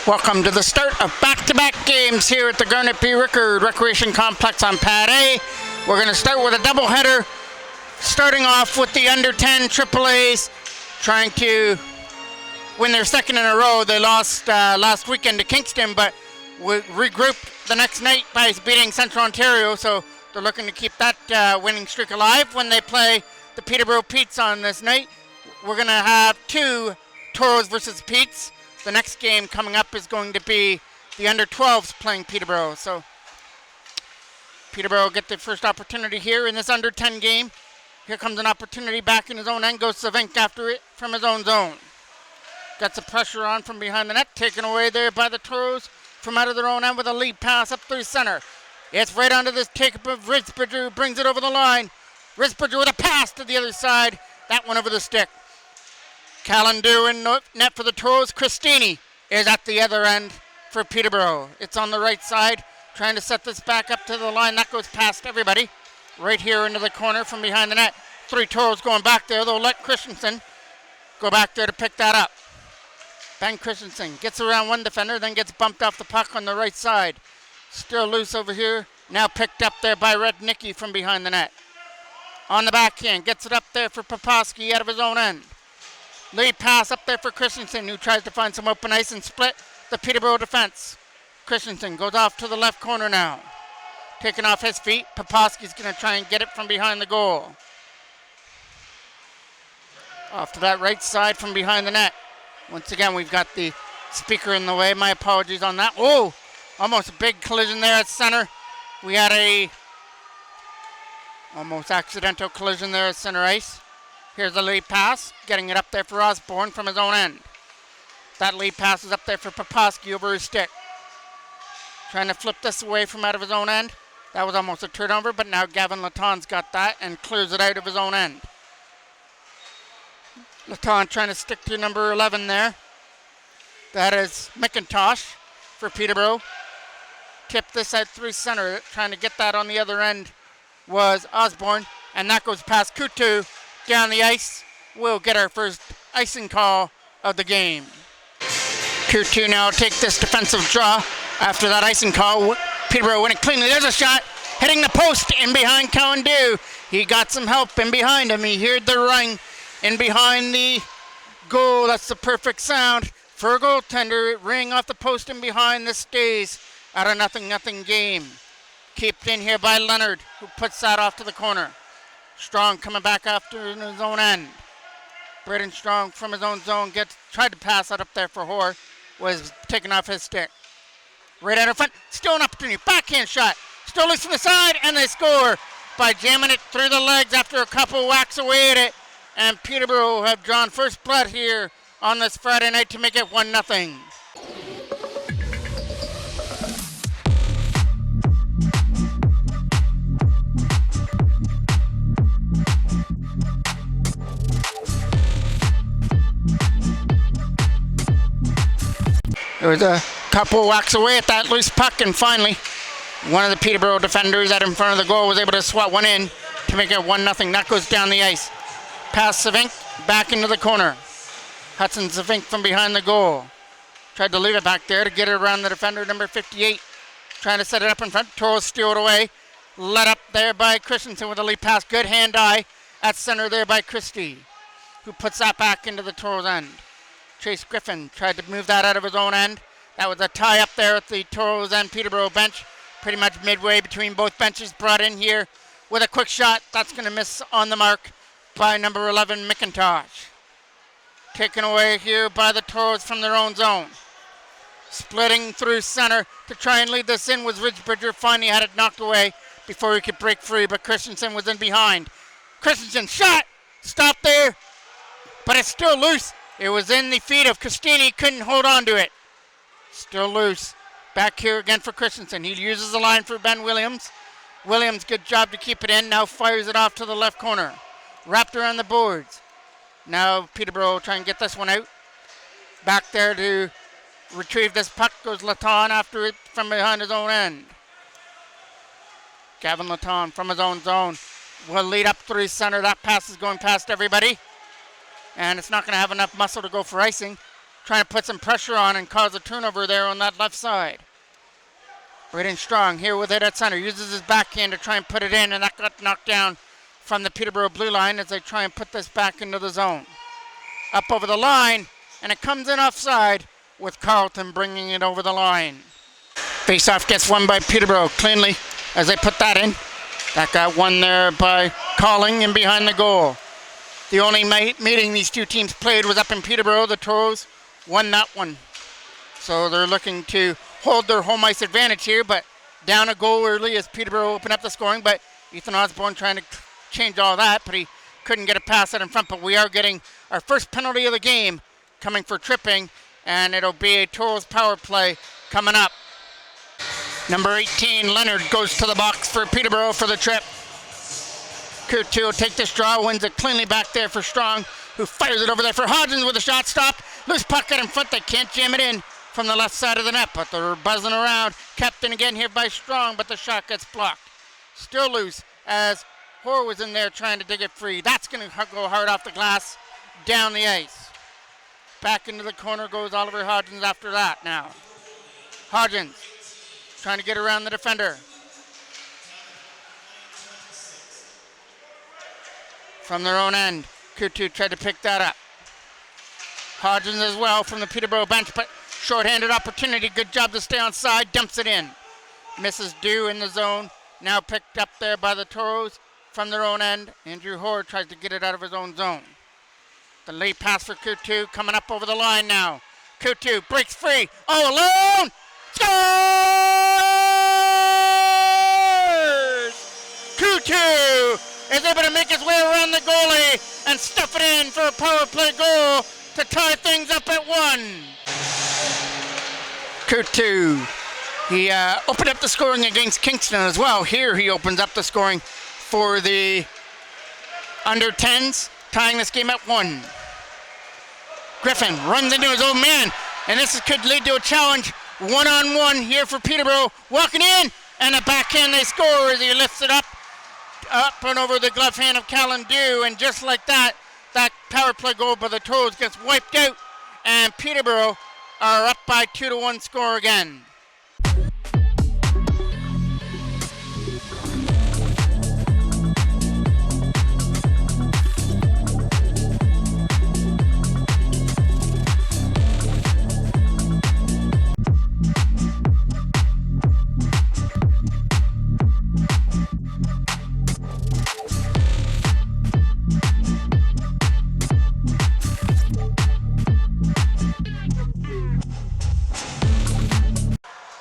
Welcome to the start of back-to-back games here at the Garnet B. Rickard Recreation Complex on Pad A. We're going to start with a doubleheader, starting off with the under 10 AAAs, trying to win their second in a row. They lost last weekend to Kingston, but we regrouped the next night by beating Central Ontario, so they're looking to keep that winning streak alive when they play the Peterborough Petes on this night. We're going to have two Toros versus Petes. The next game coming up is going to be the under 12s playing Peterborough. So Peterborough get the first opportunity here in this under 10 game. Here comes an opportunity back in his own end. Goes Savink after it from his own zone. Gets the pressure on from behind the net. Taken away there by the Toros from out of their own end with a lead pass up through center. It's right onto this take-up of Risbridger, who brings it over the line. Risbridger with a pass to the other side. That one over the stick. Calendar in net for the Toros. Christini is at the other end for Peterborough. It's on the right side, trying to set this back up to the line. That goes past everybody. Right here into the corner from behind the net. Three Toros going back there. They'll let Christensen go back there to pick that up. Ben Christensen gets around one defender, then gets bumped off the puck on the right side. Still loose over here. Now picked up there by Rednicki from behind the net. On the backhand, gets it up there for Poposky out of his own end. Lead pass up there for Christensen, who tries to find some open ice and split the Peterborough defense. Christensen goes off to the left corner now. Taking off his feet. Poposky's going to try and get it from behind the goal. Off to that right side from behind the net. Once again, we've got the speaker in the way. My apologies on that. Oh, almost a big collision there at center. We had a almost accidental collision there at center ice. Here's the lead pass, getting it up there for Osborne from his own end. That lead pass is up there for Poposky over his stick. Trying to flip this away from out of his own end. That was almost a turnover, but now Gavin Laton's got that and clears it out of his own end. Laton trying to stick to number 11 there. That is McIntosh for Peterborough. Tipped this out through center, trying to get that on the other end was Osborne, and that goes past Kutu. Down the ice, we'll get our first icing call of the game. Kutu now take this defensive draw after that icing call. Peterborough win it cleanly. There's a shot hitting the post in behind Kalandu. He got some help in behind him. He heard the ring in behind the goal. That's the perfect sound for a goaltender. Ring off the post in behind. This stays at a 0-0 game. Kept in here by Leonard, who puts that off to the corner. Strong coming back after in his own end. Braden Strong from his own zone tried to pass that up there for Hoare. Was taken off his stick. Right out in front. Still an opportunity. Backhand shot. Still loose from the side. And they score by jamming it through the legs after a couple whacks away at it. And Peterborough have drawn first blood here on this Friday night to make it 1-0. There was a couple whacks away at that loose puck, and finally, one of the Peterborough defenders out in front of the goal was able to swat one in to make it 1-0. That goes down the ice. Pass Savink, back into the corner. Hudson Savink from behind the goal. Tried to leave it back there to get it around the defender, number 58. Trying to set it up in front. Toros steal it away. Let up there by Christensen with a lead pass. Good hand-eye at center there by Christie, who puts that back into the Toros end. Chase Griffin tried to move that out of his own end. That was a tie up there at the Toros and Peterborough bench. Pretty much midway between both benches. Brought in here with a quick shot. That's going to miss on the mark by number 11, McIntosh. Taken away here by the Toros from their own zone. Splitting through center to try and lead this in was Ridgebridger. Finally had it knocked away before he could break free, but Christensen was in behind. Christensen shot! Stopped there, but it's still loose. It was in the feet of Christini, couldn't hold on to it. Still loose. Back here again for Christensen. He uses the line for Ben Williams. Williams, good job to keep it in. Now fires it off to the left corner. Wrapped around the boards. Now Peterborough try and get this one out. Back there to retrieve this puck goes Laton after it from behind his own end. Gavin Laton from his own zone will lead up through center. That pass is going past everybody. And it's not going to have enough muscle to go for icing. trying to put some pressure on and cause a turnover there on that left side. Braden Strong here with it at center. Uses his backhand to try and put it in, and that got knocked down from the Peterborough blue line as they try and put this back into the zone. Up over the line, and it comes in offside with Carlton bringing it over the line. Face-off gets won by Peterborough cleanly as they put that in. That got won there by Calling in behind the goal. The only meeting these two teams played was up in Peterborough. The Toros won that one. So they're looking to hold their home ice advantage here, but down a goal early as Peterborough opened up the scoring, but Ethan Osborne trying to change all that, but he couldn't get a pass out in front. But we are getting our first penalty of the game coming for tripping, and it'll be a Toros power play coming up. Number 18, Leonard, goes to the box for Peterborough for the trip. Kutu will take this draw, wins it cleanly back there for Strong, who fires it over there for Hodgins with a shot stopped. Loose puck out in front, they can't jam it in from the left side of the net, but they're buzzing around. Kept in again here by Strong, but the shot gets blocked. Still loose as Hoare was in there trying to dig it free. That's going to go hard off the glass, down the ice. Back into the corner goes Oliver Hodgins after that now. Hodgins trying to get around the defender. From their own end, Kutu tried to pick that up. Hodgins as well from the Peterborough bench, but short-handed opportunity. Good job to stay on side, dumps it in. Misses Dew in the zone. Now picked up there by the Toros from their own end. Andrew Hoare tries to get it out of his own zone. The late pass for Kutu coming up over the line now. Kutu breaks free, all alone! Scores! Kutu is able to make his way around the goalie and stuff it in for a power play goal to tie things up at 1. Kutu, he opened up the scoring against Kingston as well. Here he opens up the scoring for the under 10s, tying this game at 1. Griffin runs into his own man, and this could lead to a challenge. One-on-one here for Peterborough, walking in, and a backhand they score as he lifts it up and over the glove hand of Callan Dew, and just like that, that power play goal by the Toros gets wiped out, and Peterborough are up by 2-1 score again.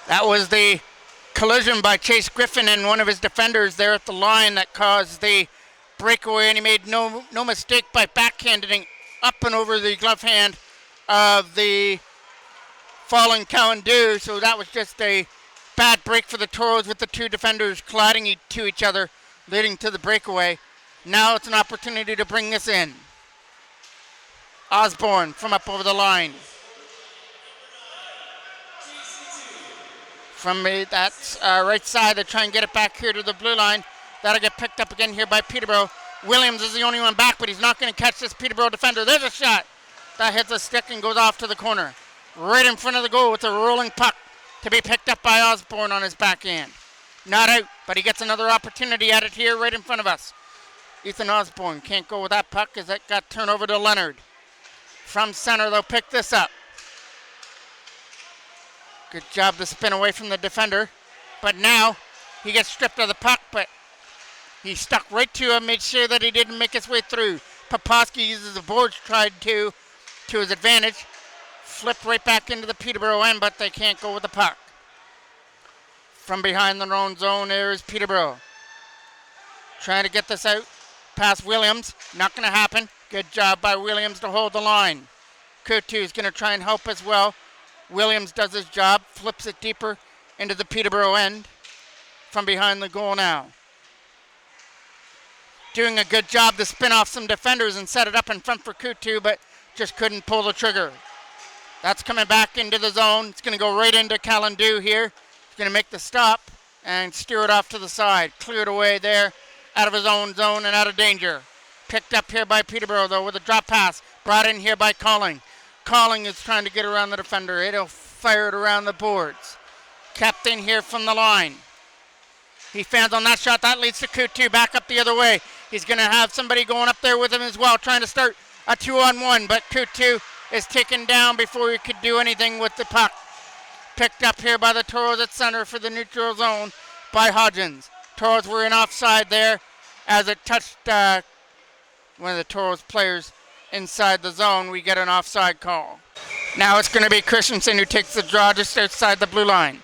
That was the collision by Chase Griffin and one of his defenders there at the line that caused the breakaway, and he made no mistake by backhanding up and over the glove hand of the fallen Callan Dew. So that was just a bad break for the Toros with the two defenders colliding to each other, leading to the breakaway. Now it's an opportunity to bring this in. Osborne from up over the line. From that right side, they try and get it back here to the blue line. That'll get picked up again here by Peterborough. Williams is the only one back, but he's not going to catch this Peterborough defender. There's a shot. That hits a stick and goes off to the corner. Right in front of the goal with a rolling puck to be picked up by Osborne on his backhand. Not out, but he gets another opportunity at it here right in front of us. Ethan Osborne can't go with that puck as that got turned over to Leonard. From center, they'll pick this up. Good job to spin away from the defender. But now he gets stripped of the puck, but he stuck right to him, made sure that he didn't make his way through. Poposky uses the boards, tried to his advantage. Flipped right back into the Peterborough end, but they can't go with the puck. From behind their own zone, there is Peterborough. Trying to get this out past Williams. Not going to happen. Good job by Williams to hold the line. Kutu is going to try and help as well. Williams does his job, flips it deeper into the Peterborough end from behind the goal now. Doing a good job to spin off some defenders and set it up in front for Kutu, but just couldn't pull the trigger. That's coming back into the zone. It's going to go right into Callan Dew here. He's going to make the stop and steer it off to the side. Cleared away there out of his own zone and out of danger. Picked up here by Peterborough, though, with a drop pass. Brought in here by Calling. Calling is trying to get around the defender. It'll fire it around the boards. Kept in here from the line. He fans on that shot. That leads to Kutu back up the other way. He's going to have somebody going up there with him as well, trying to start a 2-on-1, but Kutu is taken down before he could do anything with the puck. Picked up here by the Toros at center for the neutral zone by Hodgins. Toros were in offside there as it touched one of the Toros players inside the zone. We get an offside call. Now it's going to be Christensen who takes the draw just outside the blue line.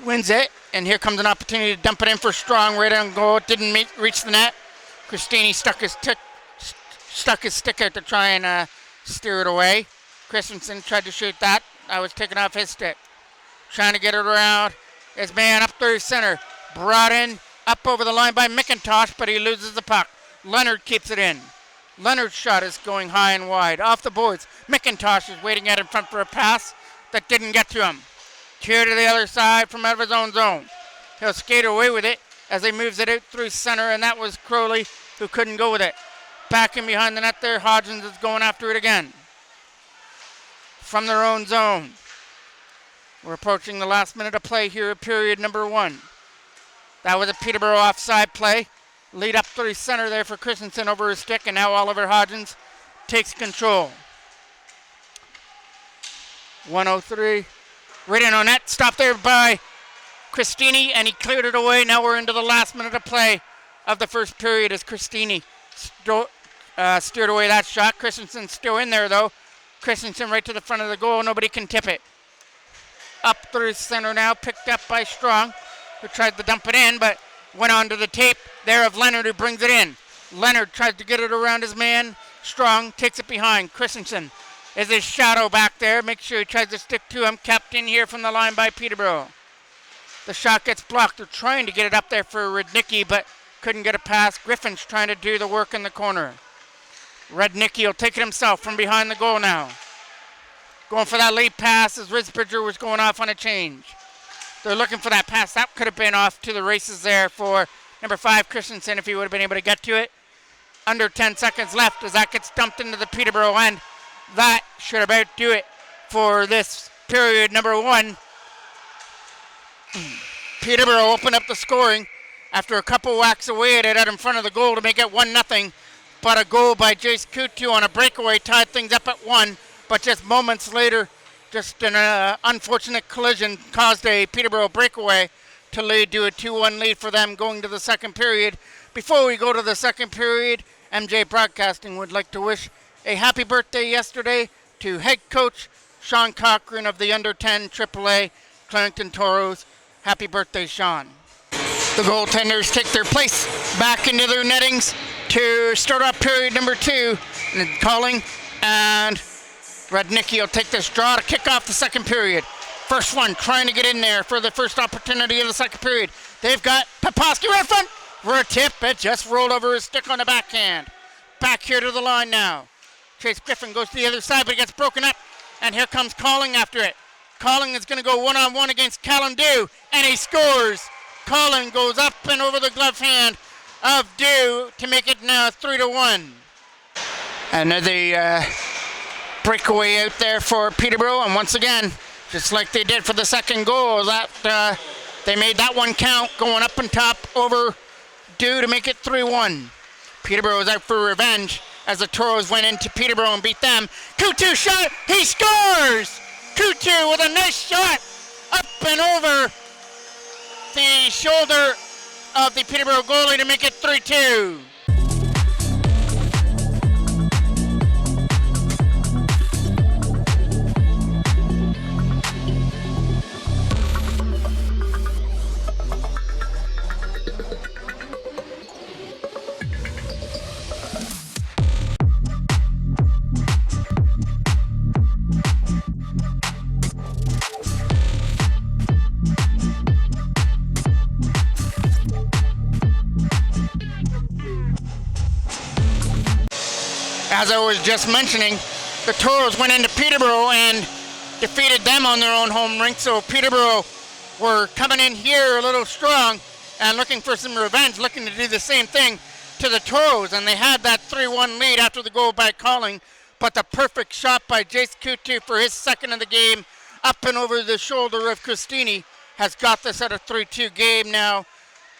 Wins it, and here comes an opportunity to dump it in for Strong right on goal. It didn't reach the net. Christini stuck his stick out to try and steer it away. Christensen tried to shoot that. I was taken off his stick. Trying to get it around. His man up through center. Brought in up over the line by McIntosh, but he loses the puck. Leonard keeps it in. Leonard's shot is going high and wide. Off the boards. McIntosh is waiting out in front for a pass that didn't get to him. Tear to the other side from out of his own zone. He'll skate away with it as he moves it out through center, and that was Crowley who couldn't go with it. Back in behind the net there, Hodgins is going after it again. From their own zone. We're approaching the last minute of play here at period number 1. That was a Peterborough offside play. Lead up through center there for Christensen over his stick, and now Oliver Hodgins takes control. 1:03. Right in on net, stopped there by Christini, and he cleared it away. Now we're into the last minute of play of the first period as Christini steered away that shot. Christensen's still in there, though. Christensen right to the front of the goal. Nobody can tip it. Up through center now, picked up by Strong, who tried to dump it in, but went on to the tape there of Leonard, who brings it in. Leonard tries to get it around his man. Strong takes it behind. Christensen is his shadow back there. Make sure he tries to stick to him. Kept in here from the line by Peterborough. The shot gets blocked. They're trying to get it up there for Rudnicki, but couldn't get a pass. Griffin's trying to do the work in the corner. Rudnicki will take it himself from behind the goal now. Going for that lead pass as Risbridger was going off on a change. They're looking for that pass. That could have been off to the races there for number 5, Christensen, if he would have been able to get to it. Under 10 seconds left as that gets dumped into the Peterborough end. That should about do it for this period number 1. Peterborough opened up the scoring after a couple whacks away at it out in front of the goal to make it 1-0. But a goal by Jace Kutu on a breakaway tied things up at 1. But just moments later, just an unfortunate collision caused a Peterborough breakaway to lead to a 2-1 lead for them going to the second period. Before we go to the second period, MJ Broadcasting would like to wish a happy birthday yesterday to head coach Sean Cochran of the under 10 AAA Clarington Toros. Happy birthday, Sean. The goaltenders take their place back into their nettings to start off period number 2. And Calling and Rudnicki will take this draw to kick off the second period. First one trying to get in there for the first opportunity of the second period. They've got Poposky right front for a tip. It just rolled over his stick on the backhand. Back here to the line now. Chase Griffin goes to the other side, but he gets broken up. And here comes Calling after it. Calling is going to go one-on-one against Callum Dew, and he scores. Calling goes up and over the glove hand of Dew to make it now 3-1. Another breakaway out there for Peterborough, and once again, just like they did for the second goal, that they made that one count, going up and top over Dew to make it 3-1. Peterborough is out for revenge as the Toros went into Peterborough and beat them. Kutu shot, he scores! Kutu with a nice shot up and over the shoulder of the Peterborough goalie to make it 3-2. As I was just mentioning, the Toros went into Peterborough and defeated them on their own home rink. So Peterborough were coming in here a little strong and looking for some revenge, looking to do the same thing to the Toros. And they had that 3-1 lead after the goal by Calling. but the perfect shot by Jace Kutu for his second of the game, up and over the shoulder of Christini, has got this at a 3-2 game now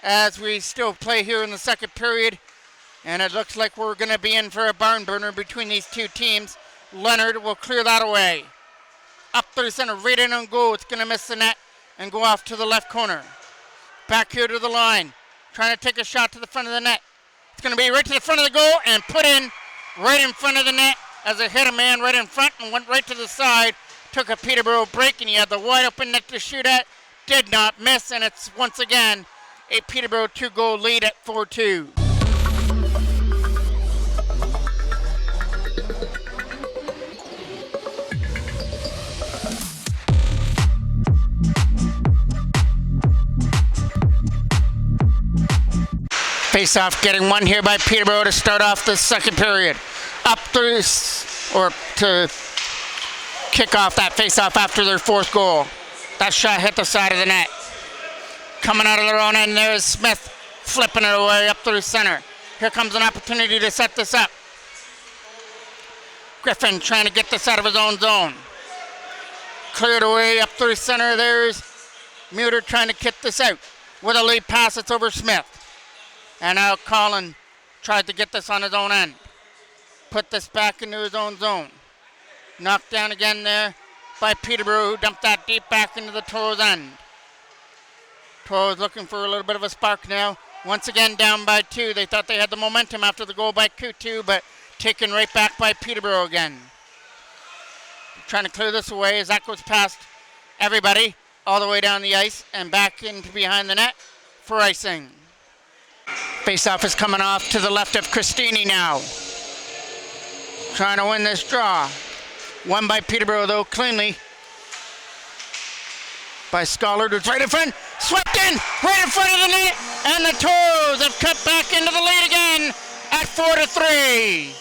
as we still play here in the second period. And it looks like we're going to be in for a barn burner between these two teams. Leonard will clear that away. Up through center, right in on goal. It's going to miss the net and go off to the left corner. Back here to the line, trying to take a shot to the front of the net. It's going to be right to the front of the goal and put in right in front of the net as it hit a man right in front and went right to the side. Took a Peterborough break and he had the wide open net to shoot at. Did not miss, and it's once again a Peterborough 2-goal lead at 4-2. Face-off getting one here by Peterborough to start off the second period. Up through, or to kick off that face-off after their fourth goal. That shot hit the side of the net. Coming out of their own end, there's Smith flipping it away up through center. Here comes an opportunity to set this up. Griffin trying to get this out of his own zone. Cleared away up through center. There's Muter trying to kick this out. With a lead pass, it's over Smith. And now Colin tried to get this on his own end. Put this back into his own zone. Knocked down again there by Peterborough, who dumped that deep back into the Toros end. Toros looking for a little bit of a spark now. Once again down by 2. They thought they had the momentum after the goal by Kutu, but taken right back by Peterborough again. Trying to clear this away as that goes past everybody all the way down the ice and back into behind the net for icing. Face-off is coming off to the left of Christini now. Trying to win this draw. Won by Peterborough, though, cleanly. By Schollard, who's right in front. Swept in, right in front of the net. And the Toros have cut back into the lead again at 4-3.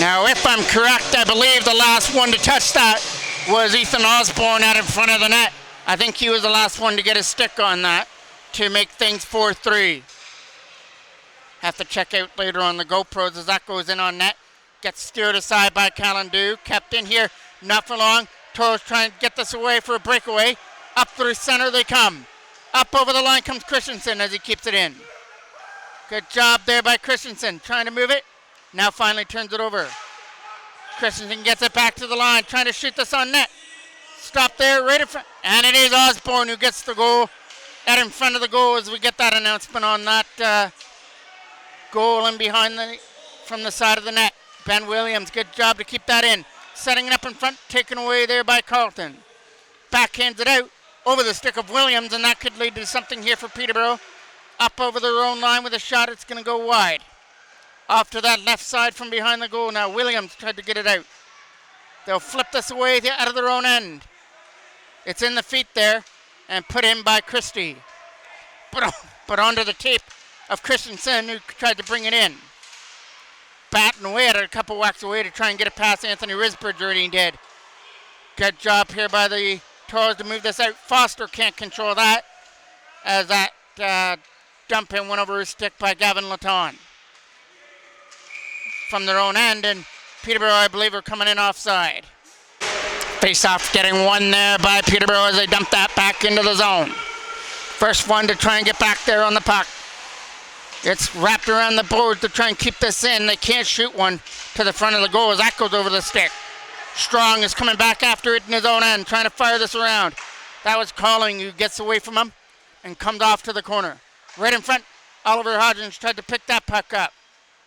Now, if I'm correct, I believe the last one to touch that was Ethan Osborne out in front of the net. I think he was the last one to get a stick on that to make things 4-3. Have to check out later on the GoPros as that goes in on net. Gets steered aside by Callandu. Kept in here, not for long. Toros trying to get this away for a breakaway. Up through center they come. Up over the line comes Christensen as he keeps it in. Good job there by Christensen, trying to move it. Now finally turns it over. Christensen gets it back to the line, trying to shoot this on net. Stop there, right in front. And it is Osborne who gets the goal. Out in front of the goal as we get that announcement on that goal in behind from the side of the net. Ben Williams, good job to keep that in. Setting it up in front, taken away there by Carlton. Backhands it out over the stick of Williams, and that could lead to something here for Peterborough. Up over their own line with a shot, it's going to go wide. Off to that left side from behind the goal. Now Williams tried to get it out. They'll flip this away out of their own end. It's in the feet there and put in by Christie. But onto the tape of Christensen, who tried to bring it in. Batting away at it a couple whacks away to try and get it past Anthony Risbridger, and he did. Good job here by the Toros to move this out. Foster can't control that as that dump in went over his stick by Gavin Laton. From their own end, and Peterborough, I believe, are coming in offside. Face-off getting one there by Peterborough as they dump that back into the zone. First one to try and get back there on the puck. It's wrapped around the board to try and keep this in. They can't shoot one to the front of the goal as that goes over the stick. Strong is coming back after it in his own end, trying to fire this around. That was Calling, who gets away from him and comes off to the corner. Right in front, Oliver Hodgins tried to pick that puck up.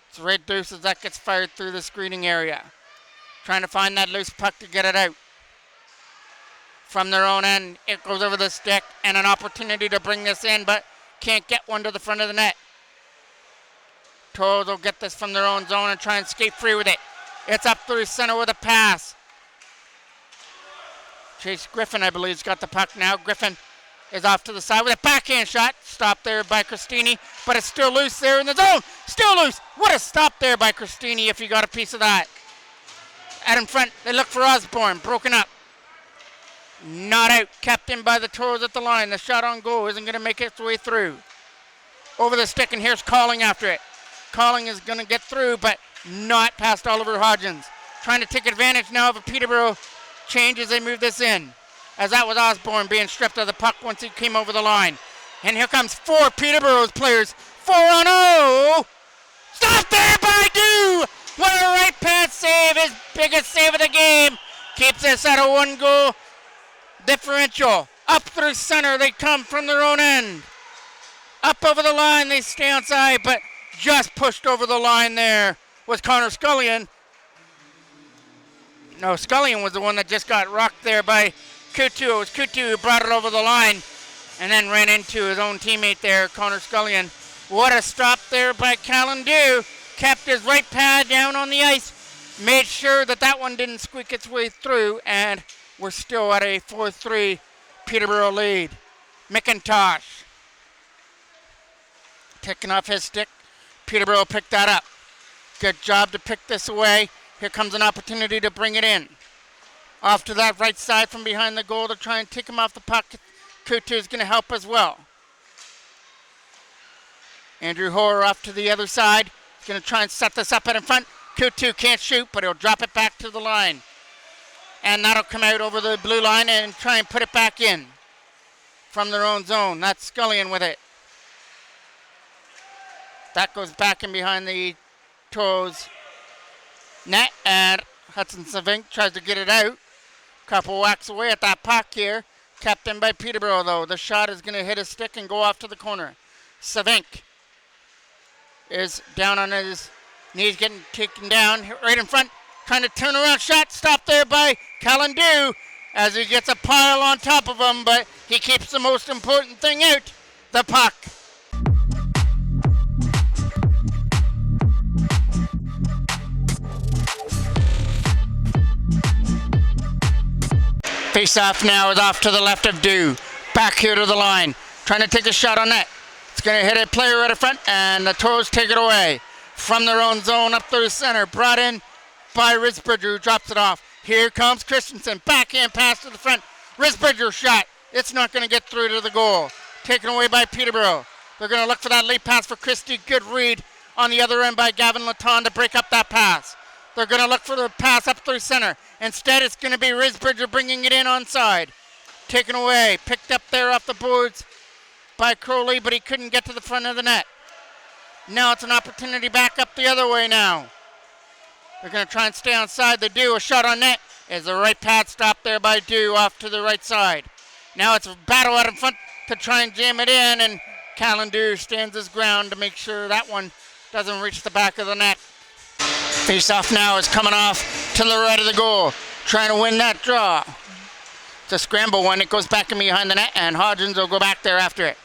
It's Red Deuce as that gets fired through the screening area. Trying to find that loose puck to get it out. From their own end, it goes over the stick, and an opportunity to bring this in, but can't get one to the front of the net. Toros will get this from their own zone and try and skate free with it. It's up through center with a pass. Chase Griffin, I believe, has got the puck now. Griffin is off to the side with a backhand shot. Stopped there by Christini, but it's still loose there in the zone. Still loose. What a stop there by Christini if you got a piece of that. Out in front, they look for Osborne. Broken up. Not out. Kept in by the Toros at the line. The shot on goal isn't going to make its way through. Over the stick, and here's Calling after it. Calling is going to get through, but not past Oliver Hodgins. Trying to take advantage now of a Peterborough change as they move this in. As that was Osborne being stripped of the puck once he came over the line. And here comes 4 Peterborough's players. 4 on 0. Stop there by Dew. What a right pass save. His biggest save of the game. Keeps us at a 1-goal differential. Up through center. They come from their own end. Up over the line. They stay outside, but just pushed over the line there was Connor Scullion. No, Scullion was the one that just got rocked there by Kutu. It was Kutu who brought it over the line and then ran into his own teammate there, Connor Scullion. What a stop there by Callan Dew. Kept his right pad down on the ice. Made sure that that one didn't squeak its way through, and we're still at a 4-3 Peterborough lead. McIntosh taking off his stick. Peterborough picked that up. Good job to pick this away. Here comes an opportunity to bring it in. Off to that right side from behind the goal to try and take him off the puck. Kutu is going to help as well. Andrew Hoare off to the other side. He's going to try and set this up in front. Kutu can't shoot, but he'll drop it back to the line. And that'll come out over the blue line and try and put it back in from their own zone. That's Scullion with it. That goes back in behind the Toros net, and Hudson Savink tries to get it out. Couple whacks away at that puck here. Kept in by Peterborough, though. The shot is going to hit his stick and go off to the corner. Savink is down on his knees, getting taken down right in front. Trying to turn around shot. Stopped there by Callan Dew as he gets a pile on top of him, but he keeps the most important thing out, the puck. Face-off now is off to the left of Dew. Back here to the line. Trying to take a shot on net. It's going to hit a player right in front, and the Toros take it away. From their own zone up through the center. Brought in by Risbridger, who drops it off. Here comes Christensen. Backhand pass to the front. Risbridger shot. It's not going to get through to the goal. Taken away by Peterborough. They're going to look for that late pass for Christie. Good read on the other end by Gavin Laton to break up that pass. They're going to look for the pass up through center. Instead, it's going to be Risbridger bringing it in onside. Taken away. Picked up there off the boards by Crowley, but he couldn't get to the front of the net. Now it's an opportunity back up the other way now. They're going to try and stay onside. They do. A shot on net is the right pad stop there by Dew off to the right side. Now it's a battle out in front to try and jam it in, and Callan Dew stands his ground to make sure that one doesn't reach the back of the net. Face-off now is coming off to the right of the goal. Trying to win that draw. It's a scramble one. It goes back in behind the net, and Hodgins will go back there after it.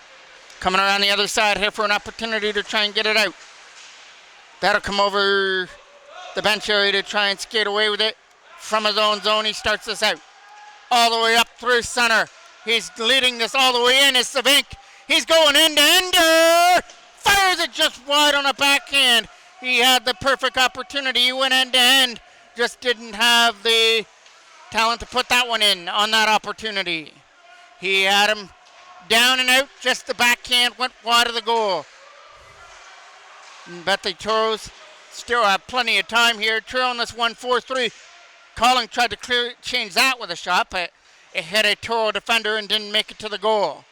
Coming around the other side here for an opportunity to try and get it out. That'll come over the bench area to try and skate away with it. From his own zone, he starts this out. All the way up through center. He's leading this all the way in is Savink. He's going end-to-ender. Fires it just wide on a backhand. He had the perfect opportunity. He went end-to-end. Just didn't have the talent to put that one in on that opportunity. He had him down and out. Just the backhand went wide of the goal. But the Toros still have plenty of time here. Trailing this 1-4-3. Colling tried to change that with a shot, but it hit a Toro defender and didn't make it to the goal.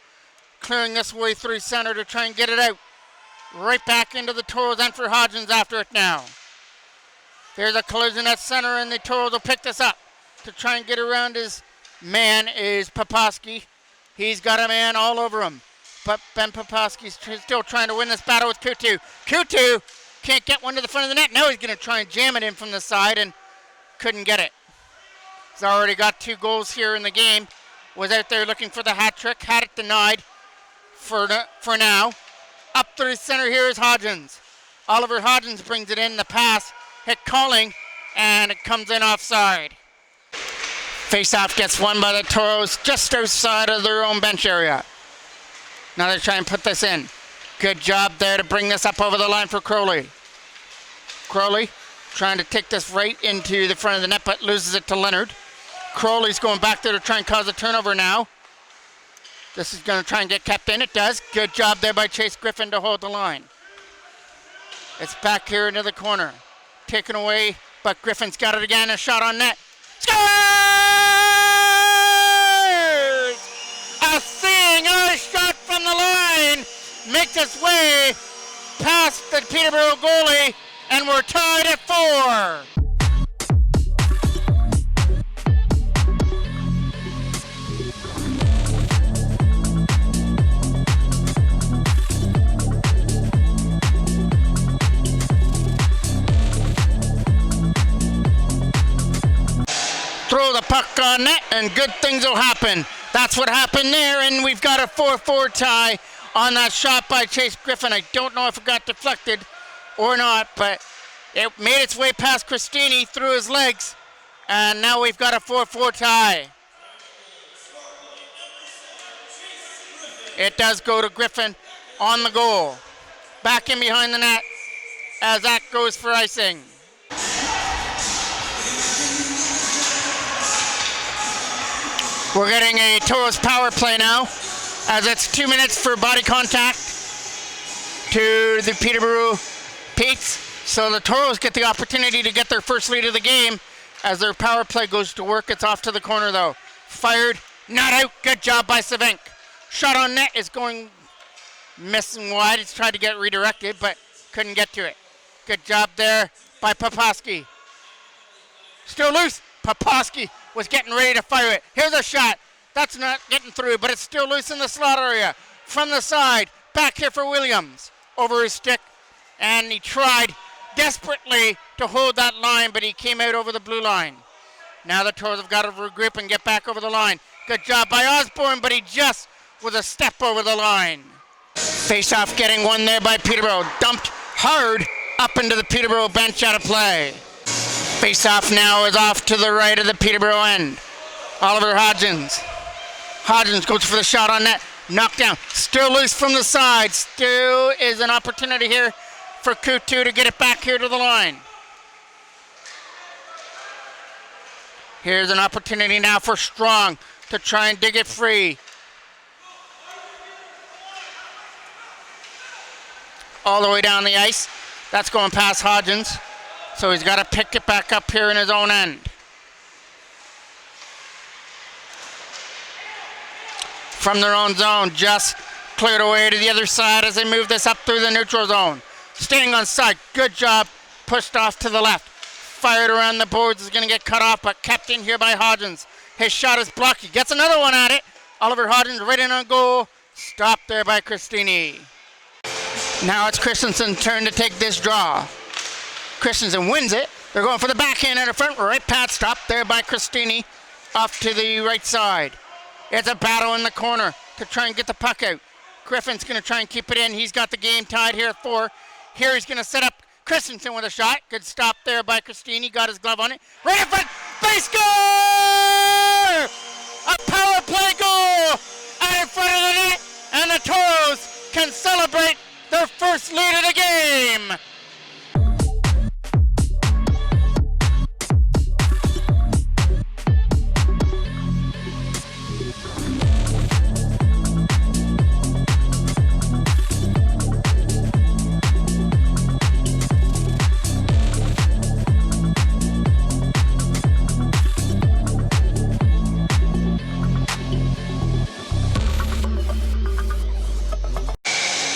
Clearing this way through center to try and get it out. Right back into the Toros and for Hodgins after it now. There's a collision at center, and the Toros will pick this up to try and get around his man is Poposky. He's got a man all over him. But Ben Poposky's still trying to win this battle with Kutu. Kutu can't get one to the front of the net. Now he's going to try and jam it in from the side and couldn't get it. He's already got 2 goals here in the game. Was out there looking for the hat trick. Had it denied for now. Up through center here is Hodgins. Oliver Hodgins brings it in. The pass hit Calling, and it comes in offside. Face-off gets won by the Toros just outside of their own bench area. Now they're trying to put this in. Good job there to bring this up over the line for Crowley. Crowley trying to take this right into the front of the net, but loses it to Leonard. Crowley's going back there to try and cause a turnover now. This is going to try and get kept in. It does. Good job there by Chase Griffin to hold the line. It's back here into the corner. Taken away, but Griffin's got it again. A shot on net. Scores! A seeing eye shot from the line makes its way past the Peterborough goalie, and we're tied at 4. Throw the puck on net, and good things will happen. That's what happened there, and we've got a 4-4 tie on that shot by Chase Griffin. I don't know if it got deflected or not, but it made its way past Christini through his legs, and now we've got a 4-4 tie. It does go to Griffin on the goal. Back in behind the net as that goes for icing. We're getting a Toros power play now, as it's 2 minutes for body contact to the Peterborough Petes. So the Toros get the opportunity to get their first lead of the game as their power play goes to work. It's off to the corner though. Fired, not out. Good job by Savink. Shot on net is going missing wide. It's tried to get redirected, but couldn't get to it. Good job there by Poposky. Still loose. Poposky was getting ready to fire it. Here's a shot. That's not getting through, but it's still loose in the slot area. From the side, back here for Williams. Over his stick, and he tried desperately to hold that line, but he came out over the blue line. Now the Toros have got to regroup and get back over the line. Good job by Osborne, but he just was a step over the line. Face-off getting one there by Peterborough. Dumped hard up into the Peterborough bench out of play. Face-off now is off to the right of the Peterborough end. Oliver Hodgins. Hodgins goes for the shot on net. Knocked down. Still loose from the side. Still is an opportunity here for Coutu to get it back here to the line. Here's an opportunity now for Strong to try and dig it free. All the way down the ice. That's going past Hodgins. So he's got to pick it back up here in his own end. From their own zone, just cleared away to the other side as they move this up through the neutral zone. Staying on side, good job, pushed off to the left. Fired around the boards, is going to get cut off, but kept in here by Hodgins. His shot is blocked, he gets another one at it. Oliver Hodgins right in on goal, stopped there by Christini. Now it's Christensen's turn to take this draw. Christensen wins it. They're going for the backhand out of front. Right pad stopped there by Christini off to the right side. It's a battle in the corner to try and get the puck out. Griffin's going to try and keep it in. He's got the game tied here at 4. Here he's going to set up Christensen with a shot. Good stop there by Christini. Got his glove on it. Right in front. They score! A power play goal out in front of the net. And the Toros can celebrate their first lead of the game.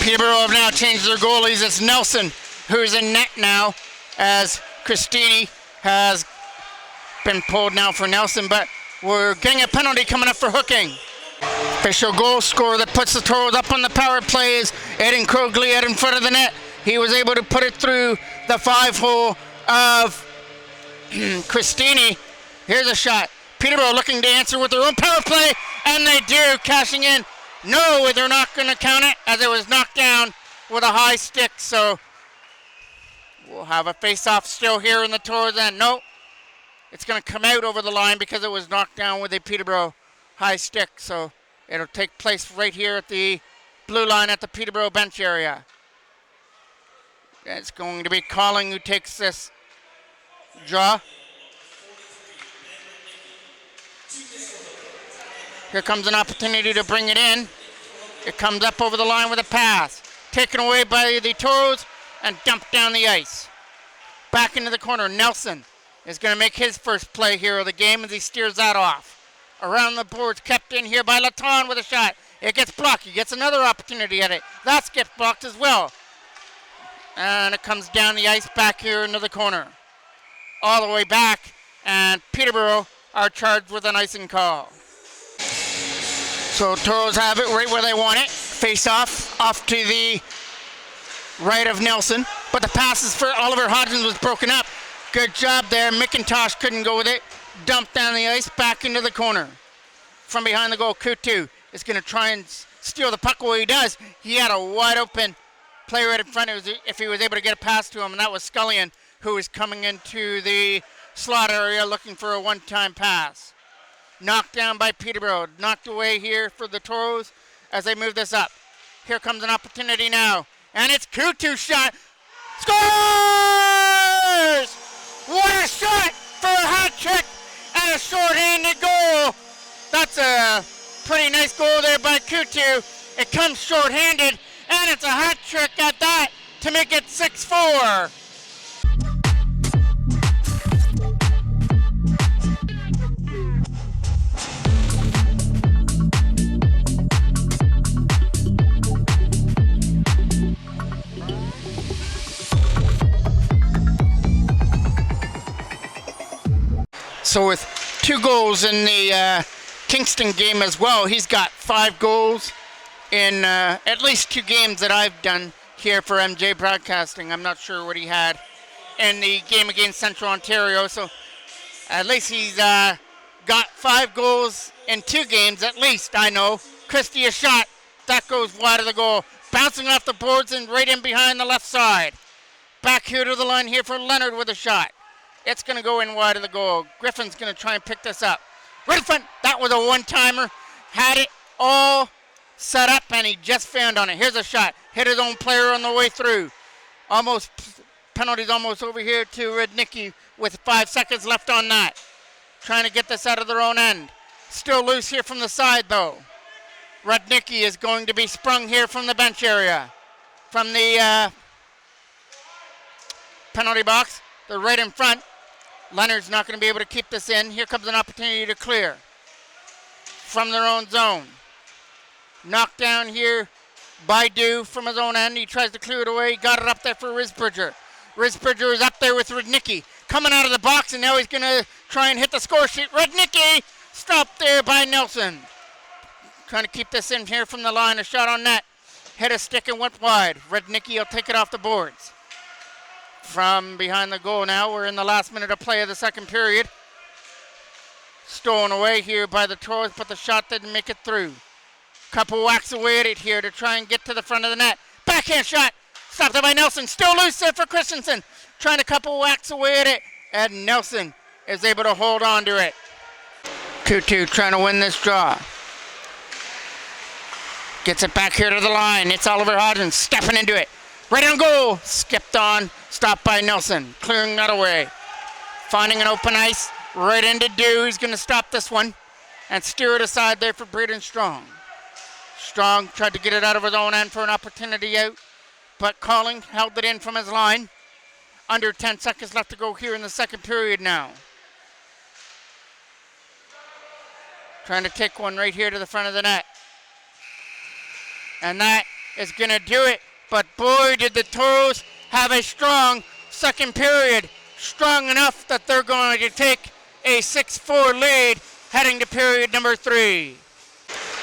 Peterborough have now changed their goalies. It's Nelson who's in net now, as Christini has been pulled now for Nelson, but we're getting a penalty coming up for hooking. Official goal scorer that puts the Toros up on the power play is Eden Krogley out in front of the net. He was able to put it through the 5-hole of Christini. Here's a shot. Peterborough looking to answer with their own power play, and they do, cashing in. No, they're not going to count it as it was knocked down with a high stick. So we'll have a face-off still here in the Toros end. No, it's going to come out over the line because it was knocked down with a Peterborough high stick. So it'll take place right here at the blue line at the Peterborough bench area. It's going to be Calling who takes this draw. Here comes an opportunity to bring it in. It comes up over the line with a pass. Taken away by the Toros and dumped down the ice. Back into the corner. Nelson is going to make his first play here of the game as he steers that off. Around the boards, kept in here by Laton with a shot. It gets blocked. He gets another opportunity at it. That gets blocked as well. And it comes down the ice back here into the corner. All the way back. And Peterborough are charged with an icing call. So Toros have it right where they want it. Face off to the right of Nelson. But the passes for Oliver Hodgins was broken up. Good job there. McIntosh couldn't go with it. Dumped down the ice, back into the corner. From behind the goal, Kutu is going to try and steal the puck away. He does. He had a wide open play right in front of him if he was able to get a pass to him, and that was Scullion, who was coming into the slot area looking for a one-time pass. Knocked down by Peterborough. Knocked away here for the Toros as they move this up. Here comes an opportunity now. And it's Kutu's shot. Scores! What a shot for a hat trick and a short-handed goal. That's a pretty nice goal there by Kutu. It comes short-handed, and it's a hat trick at that to make it 6-4. So with 2 goals in the Kingston game as well, he's got 5 goals in at least 2 games that I've done here for MJ Broadcasting. I'm not sure what he had in the game against Central Ontario. So at least he's got 5 goals in 2 games at least, I know. Christie a shot. That goes wide of the goal. Bouncing off the boards and right in behind the left side. Back here to the line here for Leonard with a shot. It's going to go in wide of the goal. Griffin's going to try and pick this up. Right in front. That was a one-timer. Had it all set up, and he just found on it. Here's a shot. Hit his own player on the way through. Penalty's almost over here to Rudnicki with 5 seconds left on that. Trying to get this out of their own end. Still loose here from the side, though. Rudnicki is going to be sprung here from the bench area. From the penalty box. They're right in front. Leonard's not going to be able to keep this in. Here comes an opportunity to clear from their own zone. Knocked down here by Dew from his own end. He tries to clear it away. He got it up there for Risbridger. Risbridger is up there with Rudnicki. Coming out of the box, and now he's going to try and hit the score sheet. Rudnicki stopped there by Nelson. Trying to keep this in here from the line. A shot on net. Hit a stick and went wide. Rudnicki will take it off the boards. From behind the goal now. We're in the last minute of play of the second period. Stolen away here by the Toros, but the shot didn't make it through. Couple whacks away at it here to try and get to the front of the net. Backhand shot. Stopped there by Nelson. Still loose there for Christensen. Trying to couple whacks away at it. And Nelson is able to hold on to it. Kutu trying to win this draw. Gets it back here to the line. It's Oliver Hodgins stepping into it. Right on goal. Skipped on. Stopped by Nelson. Clearing that away. Finding an open ice. Right into Dew. He's going to stop this one. And steer it aside there for Braden Strong. Strong tried to get it out of his own end for an opportunity out. But Calling held it in from his line. Under 10 seconds left to go here in the second period now. Trying to take one right here to the front of the net. And that is going to do it. But boy, did the Toros have a strong second period. Strong enough that they're going to take a 6-4 lead heading to period number 3.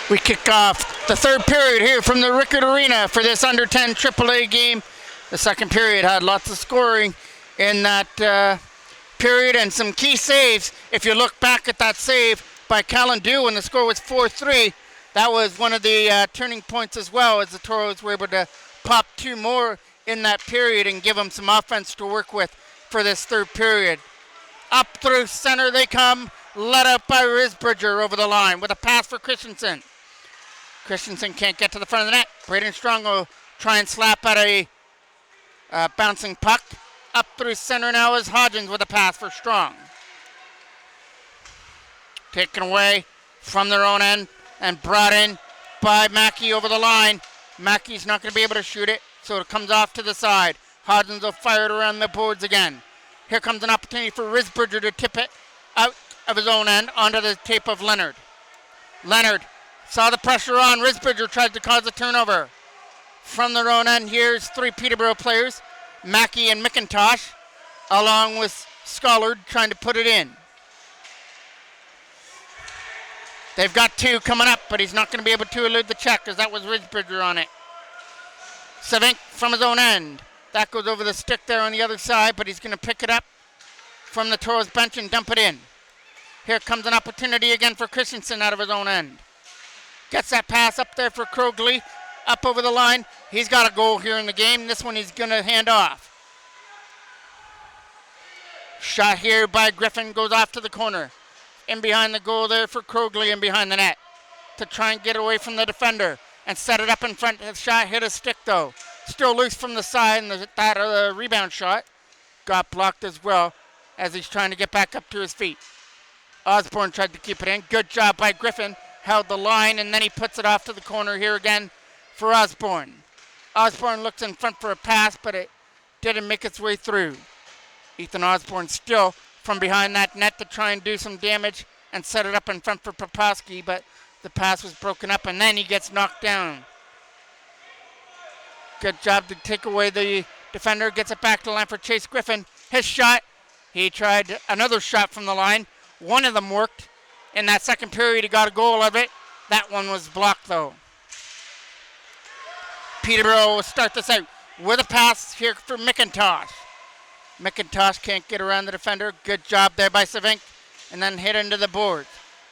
We kick off the third period here from the Rickard Arena for this under 10 AAA game. The second period had lots of scoring in that period and some key saves. If you look back at that save by Callan Dew when the score was 4-3, that was one of the turning points as well, as the Toros were able to pop 2 more in that period and give them some offense to work with for this third period. Up through center they come, led up by Risbridger over the line with a pass for Christensen. Christensen can't get to the front of the net. Braden Strong will try and slap at a bouncing puck. Up through center now is Hodgins with a pass for Strong. Taken away from their own end and brought in by Mackey over the line. Mackey's not going to be able to shoot it, so it comes off to the side. Hodgins will fire it around the boards again. Here comes an opportunity for Risbridger to tip it out of his own end onto the tape of Leonard. Leonard saw the pressure on. Risbridger tried to cause a turnover. From their own end, here's three Peterborough players, Mackey and McIntosh, along with Scollard trying to put it in. They've got two coming up, but he's not going to be able to elude the check because that was Risbridger on it. Savink from his own end. That goes over the stick there on the other side, but he's going to pick it up from the Toros bench and dump it in. Here comes an opportunity again for Christensen out of his own end. Gets that pass up there for Krogley, up over the line. He's got a goal here in the game. This one he's going to hand off. Shot here by Griffin, goes off to the corner. In behind the goal there for Krogley and behind the net to try and get away from the defender and set it up in front. The shot hit a stick though. Still loose from the side, and that rebound shot got blocked as well as he's trying to get back up to his feet. Osborne tried to keep it in. Good job by Griffin. Held the line, and then he puts it off to the corner here again for Osborne. Osborne looks in front for a pass, but it didn't make its way through. Ethan Osborne still from behind that net to try and do some damage and set it up in front for Poposky, but the pass was broken up, and then he gets knocked down. Good job to take away the defender. Gets it back to the line for Chase Griffin. His shot. He tried another shot from the line. One of them worked. In that second period, he got a goal of it. That one was blocked, though. Peterborough will start this out with a pass here for McIntosh. McIntosh can't get around the defender. Good job there by Savink. And then hit into the board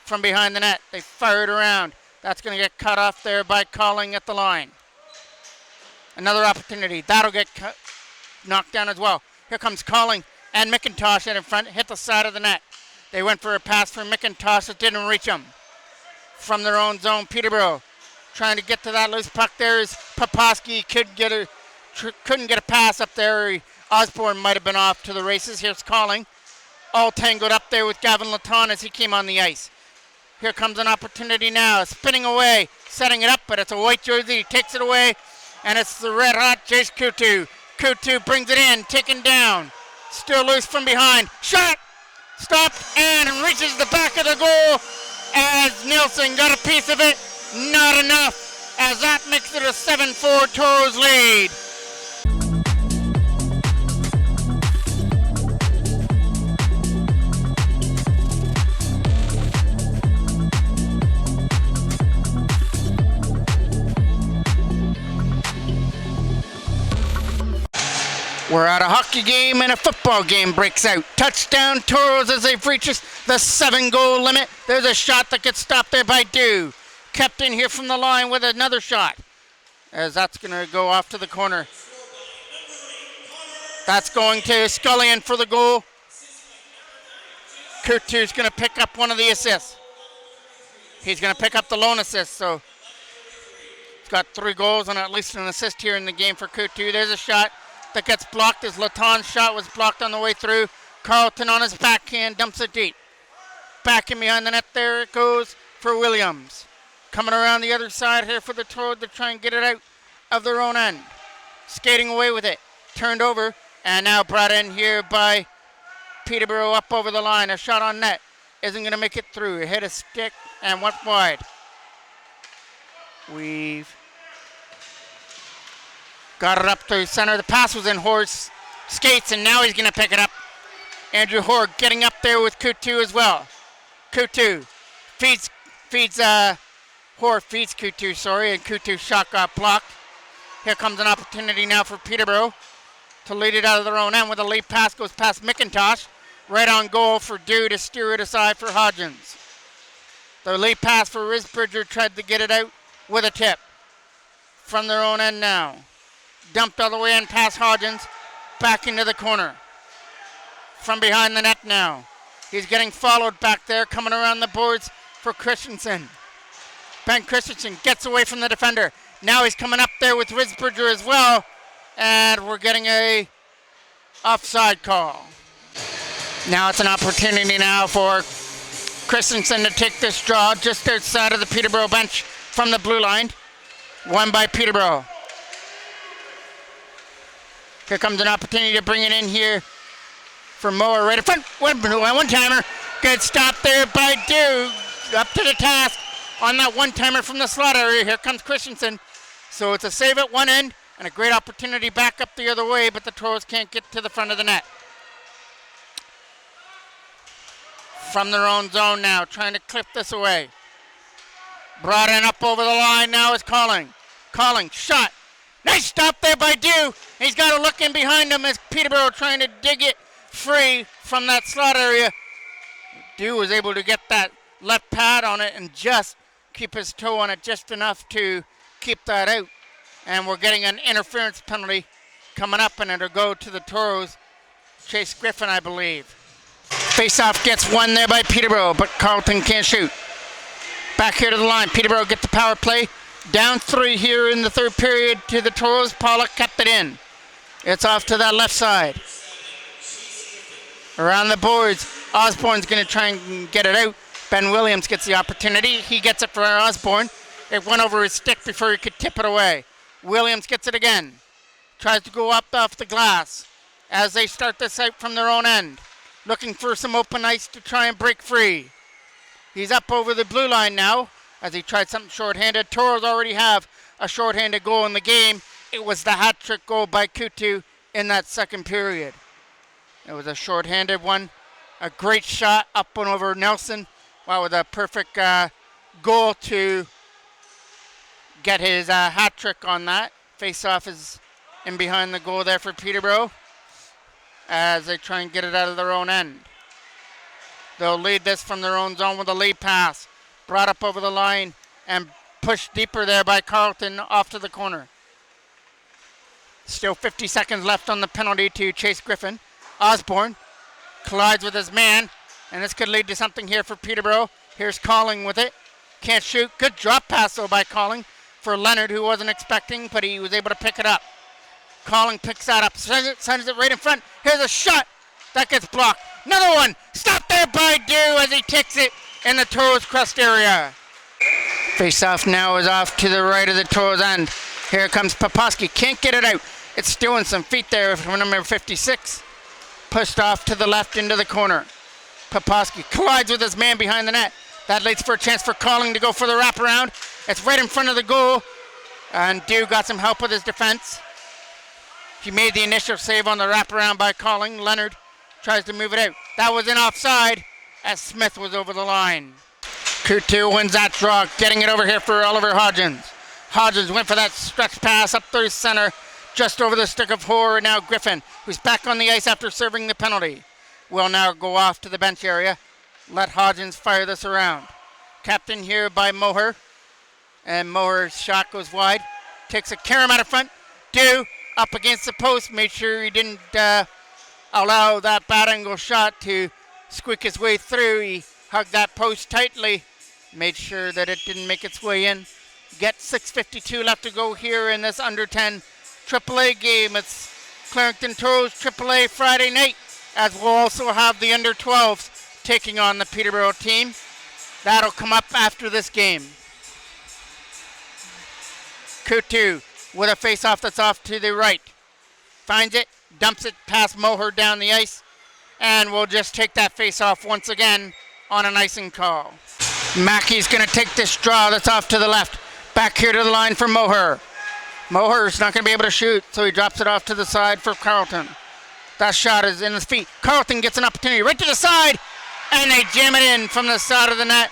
from behind the net. They fire it around. That's going to get cut off there by Calling at the line. Another opportunity. That'll get knocked down as well. Here comes Calling and McIntosh in front. Hit the side of the net. They went for a pass for McIntosh. It didn't reach him. From their own zone, Peterborough trying to get to that loose puck. There is Poposky. Couldn't get a pass up there. Osborne might have been off to the races. Here's Calling. All tangled up there with Gavin Laton as he came on the ice. Here comes an opportunity now. Spinning away. Setting it up, but it's a white jersey. He takes it away. And it's the red-hot Jace Kutu. Kutu brings it in, taken down. Still loose from behind. Shot! Stopped and reaches the back of the goal as Nielsen got a piece of it. Not enough, as that makes it a 7-4 Toros lead. We're at a hockey game and a football game breaks out. Touchdown Toros as they've reached the 7-goal limit. There's a shot that gets stopped there by Dew. Kept in here from the line with another shot. As that's going to go off to the corner. That's going to Scullion for the goal. Kutu's going to pick up one of the assists. He's going to pick up the lone assist, so he's got 3 goals and at least an assist here in the game for Kutu. There's a shot that gets blocked as Laton's shot was blocked on the way through. Carlton on his backhand dumps it deep. Back in behind the net, there it goes for Williams. Coming around the other side here for the Toros to try and get it out of their own end. Skating away with it. Turned over and now brought in here by Peterborough up over the line. A shot on net. Isn't going to make it through. It hit a stick and went wide. We've got it up to center. The pass was in Hoare's skates, and now he's going to pick it up. Andrew Hoare getting up there with Kutu as well. Kutu Hoare feeds Kutu, and Kutu's shot got blocked. Here comes an opportunity now for Peterborough to lead it out of their own end with a lead pass. Goes past McIntosh. Right on goal for Dew to steer it aside for Hodgins. The lead pass for Risbridger tried to get it out with a tip. From their own end now. Dumped all the way in past Hodgins, back into the corner. From behind the net now. He's getting followed back there, coming around the boards for Christensen. Ben Christensen gets away from the defender. Now he's coming up there with Risbridger as well. And we're getting a offside call. Now it's an opportunity now for Christensen to take this draw just outside of the Peterborough bench from the blue line. Won by Peterborough. Here comes an opportunity to bring it in here for Moore right in front. One-timer. Good stop there by Dew. Up to the task on that one-timer from the slot area. Here comes Christensen. So it's a save at one end and a great opportunity back up the other way, but the Toros can't get to the front of the net. From their own zone now, trying to clip this away. Brought in up over the line now is Calling. Calling, shot. Nice stop there by Dew. He's got to look in behind him as Peterborough trying to dig it free from that slot area. Dew was able to get that left pad on it and just keep his toe on it just enough to keep that out. And we're getting an interference penalty coming up, and it'll go to the Toros. Chase Griffin, I believe. Face-off gets won there by Peterborough, but Carleton can't shoot. Back here to the line. Peterborough get the power play. Down 3 here in the third period to the Toros. Pollock kept it in. It's off to that left side. Around the boards, Osborne's going to try and get it out. Ben Williams gets the opportunity. He gets it for Osborne. It went over his stick before he could tip it away. Williams gets it again. Tries to go up off the glass as they start this out from their own end. Looking for some open ice to try and break free. He's up over the blue line now as he tried something shorthanded. Toros already have a shorthanded goal in the game. It was the hat-trick goal by Kutu in that second period. It was a shorthanded one. A great shot up and over Nelson. Wow, with a perfect goal to get his hat-trick on that. Face-off is in behind the goal there for Peterborough as they try and get it out of their own end. They'll lead this from their own zone with a lead pass. Brought up over the line and pushed deeper there by Carleton off to the corner. Still 50 seconds left on the penalty to Chase Griffin. Osborne collides with his man, and this could lead to something here for Peterborough. Here's Calling with it. Can't shoot. Good drop pass though by Calling for Leonard, who wasn't expecting, but he was able to pick it up. Calling picks that up, sends it right in front. Here's a shot. That gets blocked. Another one. Stopped there by Dew as he kicks it in the Toros crust area. Face-off now is off to the right of the Toros end. Here comes Poposky. Can't get it out. It's still in some feet there from number 56. Pushed off to the left into the corner. Poposky collides with his man behind the net. That leads for a chance for Calling to go for the wraparound. It's right in front of the goal. And Dew got some help with his defense. He made the initial save on the wraparound by Calling. Leonard tries to move it out. That was an offside as Smith was over the line. Kutu wins that draw, getting it over here for Oliver Hodgins. Hodgins went for that stretch pass up through center, just over the stick of Hoare. Now Griffin, who's back on the ice after serving the penalty, will now go off to the bench area. Let Hodgins fire this around. Captain here by Moher. And Moher's shot goes wide. Takes a carom out of front. Dew up against the post. Made sure he didn't allow that bad angle shot to squeak his way through. He hugged that post tightly. Made sure that it didn't make its way in. Get 6:52 left to go here in this under 10 AAA game. It's Clarington Toros AAA Friday night, as we'll also have the under 12s taking on the Peterborough team. That'll come up after this game. Kutu with a face-off that's off to the right. Finds it, dumps it past Moher down the ice, and we'll just take that face-off once again on an icing call. Mackey's going to take this draw that's off to the left. Back here to the line for Moher. Moher's not going to be able to shoot, so he drops it off to the side for Carleton. That shot is in his feet. Carleton gets an opportunity right to the side, and they jam it in from the side of the net.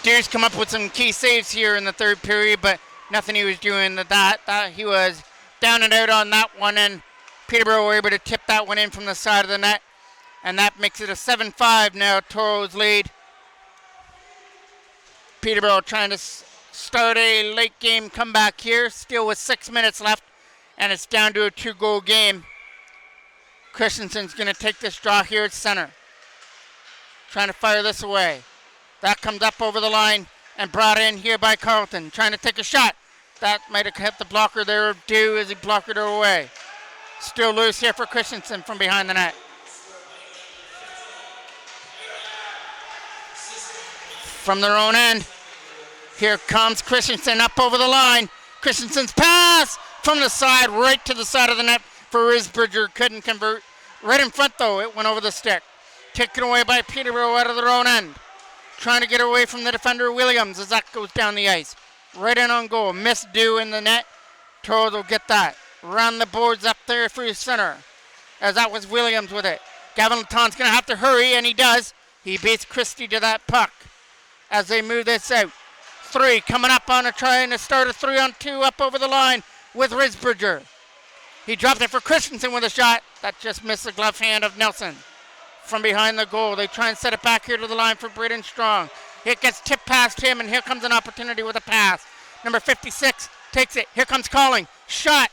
Dew's come up with some key saves here in the third period, but nothing he was doing that. He was down and out on that one, and Peterborough were able to tip that one in from the side of the net, and that makes it a 7-5 now. Toros lead. Peterborough trying to start a late game comeback here, still with 6 minutes left, and it's down to a 2-goal game. Christensen's going to take this draw here at center. Trying to fire this away. That comes up over the line. and brought in here by Carlton, trying to take a shot. That might have hit the blocker there of Dew as he blocked it away. Still loose here for Christensen from behind the net. From their own end, here comes Christensen up over the line. Christensen's pass from the side, right to the side of the net for Risbridger. Couldn't convert. Right in front, though, it went over the stick. Taken away by Peterborough out of their own end. Trying to get away from the defender, Williams, as that goes down the ice. Right in on goal. Missed Dew in the net. Toros will get that. Round the boards up there for his center, as that was Williams with it. Gavin Laton's going to have to hurry, and he does. He beats Christie to that puck as they move this out. 3 coming up on a try and a start of 3-on-2 up over the line with Risbridger. He dropped it for Christensen with a shot. That just missed the glove hand of Nelson. From behind the goal, they try and set it back here to the line for Braden Strong. It gets tipped past him, and here comes an opportunity with a pass. Number 56 takes it. Here comes Calling. Shot.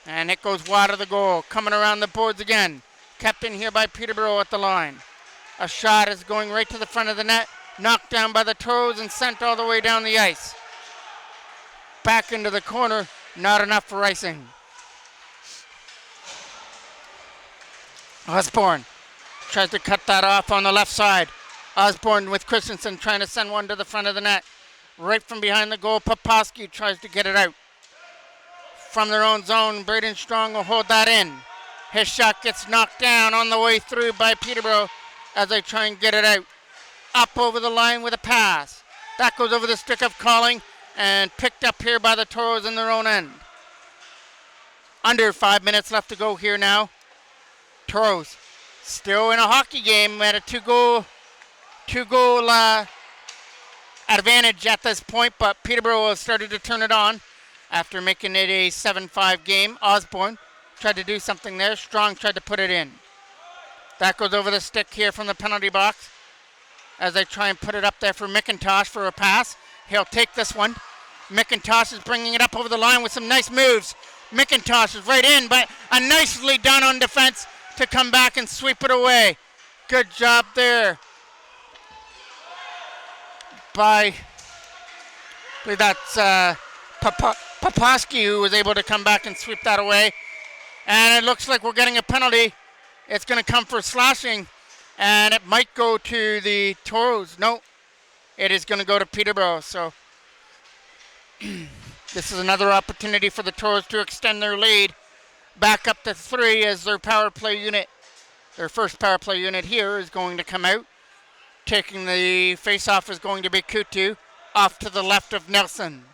And it goes wide of the goal. Coming around the boards again. Kept in here by Peterborough at the line. A shot is going right to the front of the net. Knocked down by the Toros and sent all the way down the ice. Back into the corner. Not enough for icing. Osborne tries to cut that off on the left side. Osborne with Christensen trying to send one to the front of the net. Right from behind the goal, Poposky tries to get it out. From their own zone, Braden Strong will hold that in. His shot gets knocked down on the way through by Peterborough as they try and get it out. Up over the line with a pass. That goes over the stick of Calling and picked up here by the Toros in their own end. Under 5 minutes left to go here now. Toros still in a hockey game at a two-goal advantage at this point, but Peterborough has started to turn it on after making it a 7-5 game. Osborne tried to do something there. Strong tried to put it in. That goes over the stick here from the penalty box as they try and put it up there for McIntosh for a pass. He'll take this one. McIntosh is bringing it up over the line with some nice moves. McIntosh is right in, but a nicely done on defense to come back and sweep it away. Good job there by, I believe that's Poposky, who was able to come back and sweep that away. And it looks like we're getting a penalty. It's going to come for slashing, and it might go to the Toros. No, it is going to go to Peterborough. So this is another opportunity for the Toros to extend their lead back up to 3 as their power play unit, their first power play unit here, is going to come out. Taking the face-off is going to be Kutu, off to the left of Nelson.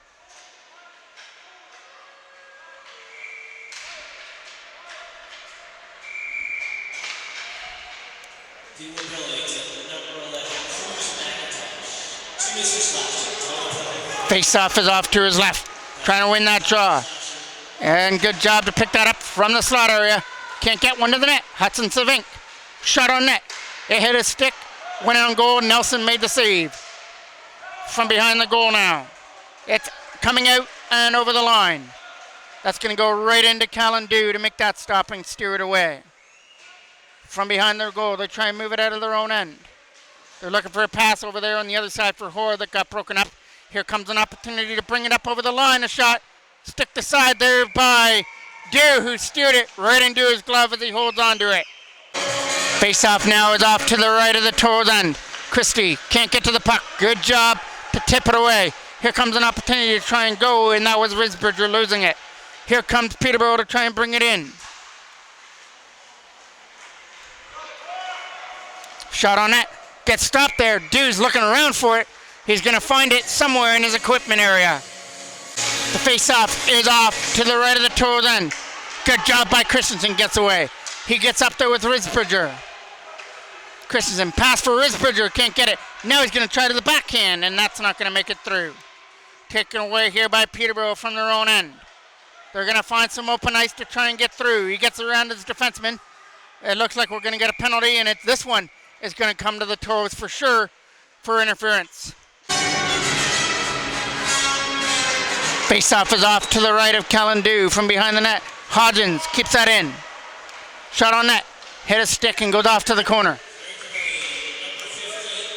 Face-off is off to his left, trying to win that draw. And good job to pick that up from the slot area. Can't get one to the net. Hudson Savink. Shot on net. It hit his stick. Went on goal. Nelson made the save. From behind the goal now. It's coming out and over the line. That's going to go right into Callan-Dew to make that stop and steer it away. From behind their goal, they try and move it out of their own end. They're looking for a pass over there on the other side for Hoare that got broken up. Here comes an opportunity to bring it up over the line. A shot. Stick the side there by Dew, who steered it right into his glove as he holds on to it. Face-off now is off to the right of the Toros end. Christie can't get to the puck. Good job to tip it away. Here comes an opportunity to try and go, and that was Risbridger losing it. Here comes Peterborough to try and bring it in. Shot on net. Gets stopped there. Dew's looking around for it. He's going to find it somewhere in his equipment area. The face-off is off to the right of the Toros end. Good job by Christensen, gets away. He gets up there with Risbridger. Christensen, pass for Risbridger, can't get it. Now he's going to try to the backhand, and that's not going to make it through. Taken away here by Peterborough from their own end. They're going to find some open ice to try and get through. He gets around his defenseman. It looks like we're going to get a penalty, and this one is going to come to the Toros for sure for interference. Face-off is off to the right of Callan-Dew from behind the net. Hodgins keeps that in. Shot on net. Hit a stick and goes off to the corner.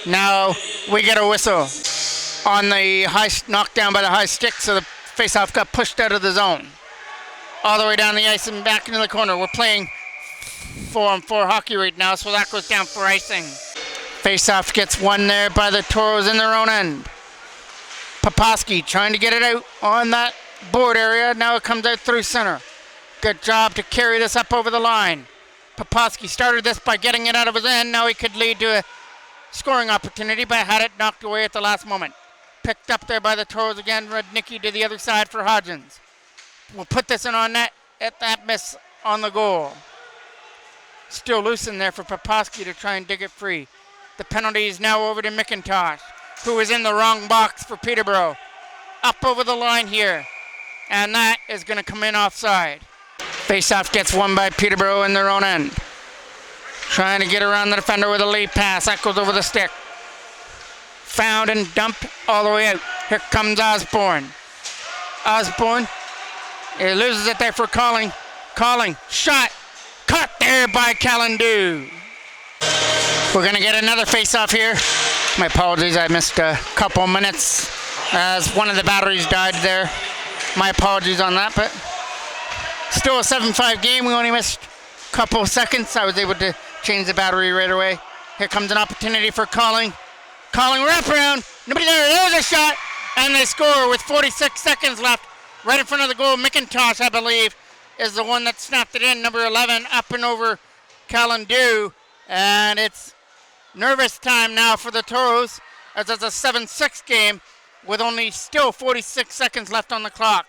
Now we get a whistle. on the high knockdown by the high stick, so the face-off got pushed out of the zone. All the way down the ice and back into the corner. We're playing 4-on-4 hockey right now, so that goes down for icing. Face-off gets won there by the Toros in their own end. Poposky trying to get it out on that board area. Now it comes out through center. Good job to carry this up over the line. Poposky started this by getting it out of his end. Now he could lead to a scoring opportunity, but had it knocked away at the last moment. Picked up there by the Toros again. Rudnicki to the other side for Hodgins. We'll put this in on net at that miss on the goal. Still loose in there for Poposky to try and dig it free. The penalty is now over to McIntosh, who is in the wrong box for Peterborough. Up over the line here. And that is going to come in offside. Faceoff gets won by Peterborough in their own end. Trying to get around the defender with a lead pass. That goes over the stick. Found and dumped all the way out. Here comes Osborne. Osborne. He loses it there for Calling. Calling. Shot. Caught there by Callandoo. We're going to get another face-off here. My apologies, I missed a couple minutes as one of the batteries died there. My apologies on that, but still a 7-5 game. We only missed a couple seconds. I was able to change the battery right away. Here comes an opportunity for Calling. Calling wraparound. Nobody there. There's a shot. And they score with 46 seconds left. Right in front of the goal. McIntosh, I believe, is the one that snapped it in. Number 11 up and over Callandoo. And it's nervous time now for the Toros, as it's a 7-6 game with only still 46 seconds left on the clock.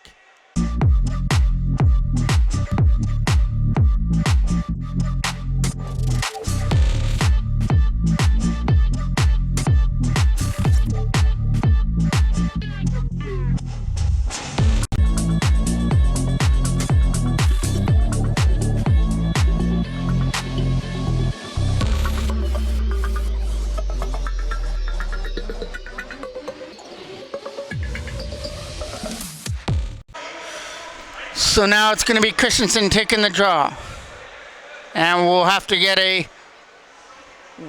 So now it's going to be Christensen taking the draw. And we'll have to get a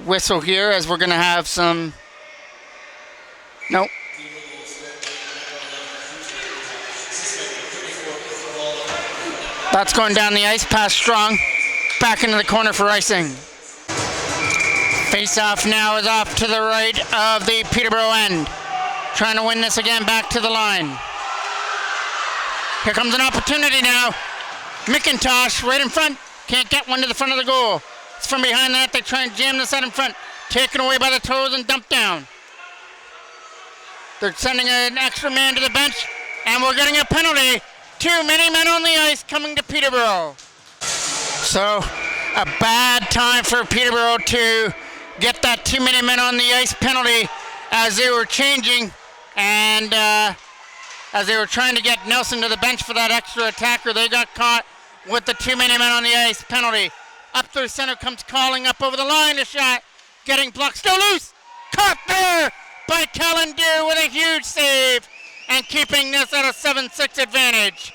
whistle here as we're going to have some... Nope. That's going down the ice, pass Strong. Back into the corner for icing. Face-off now is off to the right of the Peterborough end. Trying to win this again back to the line. Here comes an opportunity now. McIntosh right in front. Can't get one to the front of the goal. It's from behind that. They try and jam this out in front. Taken away by the Toros and dumped down. They're sending an extra man to the bench. And we're getting a penalty. Too many men on the ice coming to Peterborough. So a bad time for Peterborough to get that too many men on the ice penalty as they were changing. And... as they were trying to get Nelson to the bench for that extra attacker, they got caught with the too many men on the ice penalty. Up through center comes Calling up over the line, a shot. Getting blocked, still loose. Caught there by Callandoo with a huge save and keeping this at a 7-6 advantage.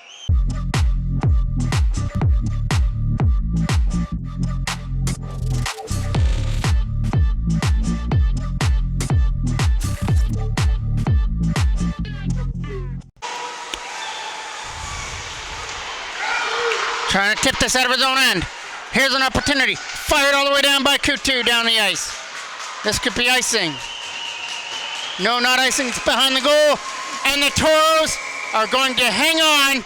Trying to tip this out of his own end. Here's an opportunity. Fired all the way down by Coutu down the ice. This could be icing. No, not icing. It's behind the goal. And the Toros are going to hang on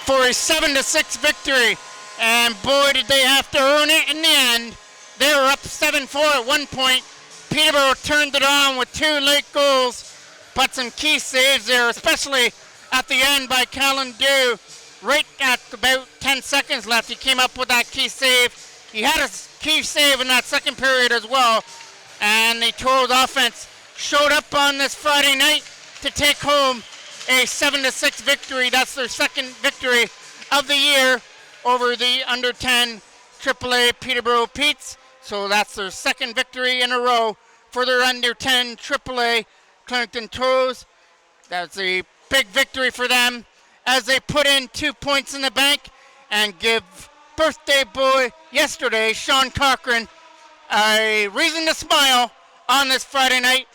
for a 7-6 victory. And boy, did they have to earn it in the end. They were up 7-4 at one point. Peterborough turned it on with 2 late goals. But some key saves there, especially at the end by Callandoo. Right at about 10 seconds left, he came up with that key save. He had a key save in that second period as well. And the Toros offense showed up on this Friday night to take home a 7-6 victory. That's their second victory of the year over the under-10 AAA Peterborough Petes. So that's their second victory in a row for their under-10 AAA Clinton Toros. That's a big victory for them as they put in 2 points in the bank and give birthday boy yesterday, Sean Cochran, a reason to smile on this Friday night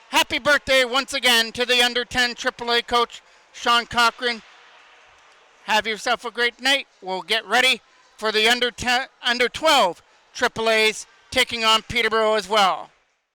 happy birthday once again to the under 10 AAA coach, Sean Cochran. Have yourself a great night. We'll get ready for the under 12 AAAs taking on Peterborough as well.